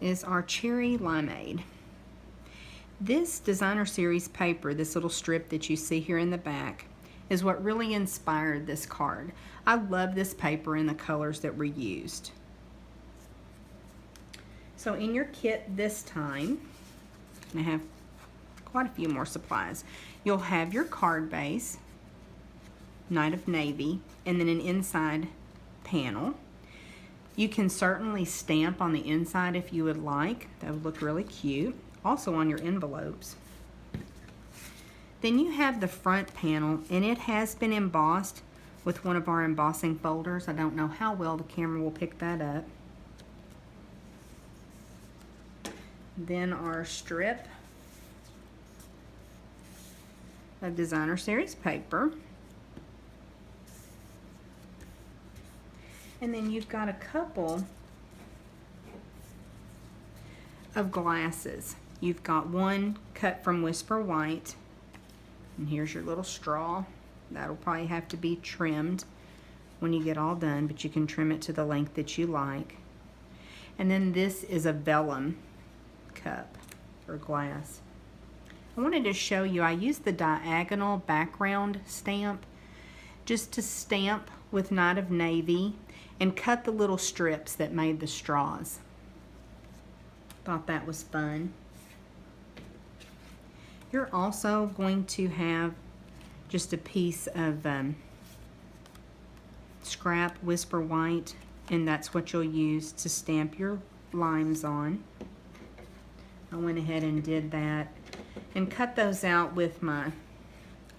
is our cherry limeade. This designer series paper, this little strip that you see here in the back, is what really inspired this card. I love this paper and the colors that were used. So in your kit this time, I have quite a few more supplies. You'll have your card base, Night of Navy, and then an inside panel. You can certainly stamp on the inside if you would like. That would look really cute. Also on your envelopes. Then you have the front panel, and it has been embossed with one of our embossing folders. I don't know how well the camera will pick that up. Then our strip of designer series paper. And then you've got a couple of glasses. You've got one cut from Whisper White, and here's your little straw. That'll probably have to be trimmed when you get all done, but you can trim it to the length that you like. And then this is a vellum cup or glass. I wanted to show you, I used the diagonal background stamp just to stamp with Night of Navy and cut the little strips that made the straws. Thought that was fun. You're also going to have just a piece of scrap Whisper White, and that's what you'll use to stamp your limes on. I went ahead and did that and cut those out with my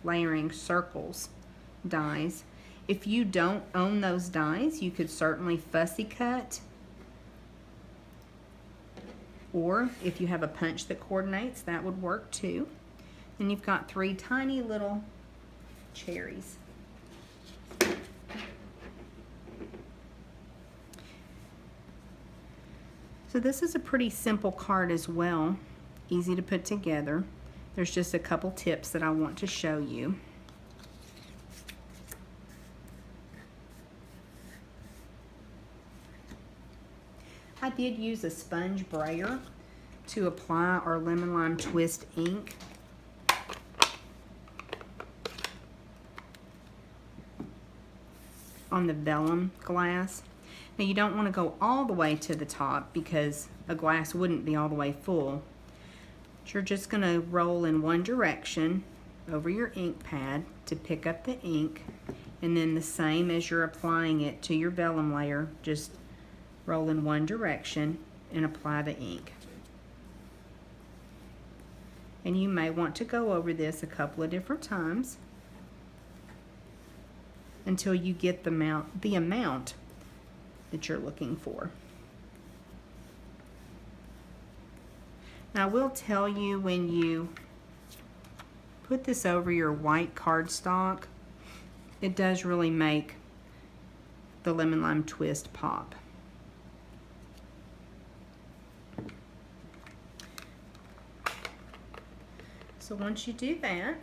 layering circles dies. If you don't own those dies, you could certainly fussy cut, or if you have a punch that coordinates, that would work too. And you've got 3 tiny little cherries. So this is a pretty simple card as well, easy to put together. There's just a couple tips that I want to show you. I did use a sponge brayer to apply our Lemon Lime Twist ink. On the vellum glass. Now you don't want to go all the way to the top because a glass wouldn't be all the way full. But you're just going to roll in one direction over your ink pad to pick up the ink, and then the same as you're applying it to your vellum layer, just roll in one direction and apply the ink. And you may want to go over this a couple of different times until you get the amount that you're looking for. Now I will tell you, when you put this over your white cardstock, it does really make the Lemon Lime Twist pop. So once you do that,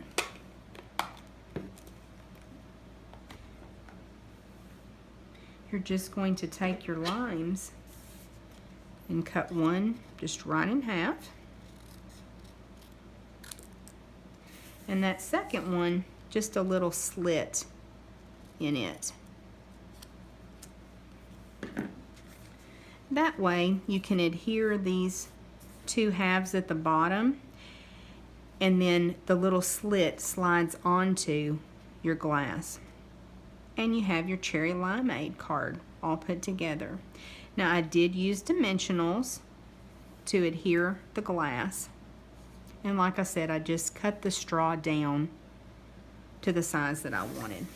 you're just going to take your limes and cut one just right in half. And that second one, just a little slit in it. That way you can adhere these 2 halves at the bottom, and then the little slit slides onto your glass. And you have your cherry limeade card all put together. Now I did use dimensionals to adhere the glass, and like I said, I just cut the straw down to the size that I wanted.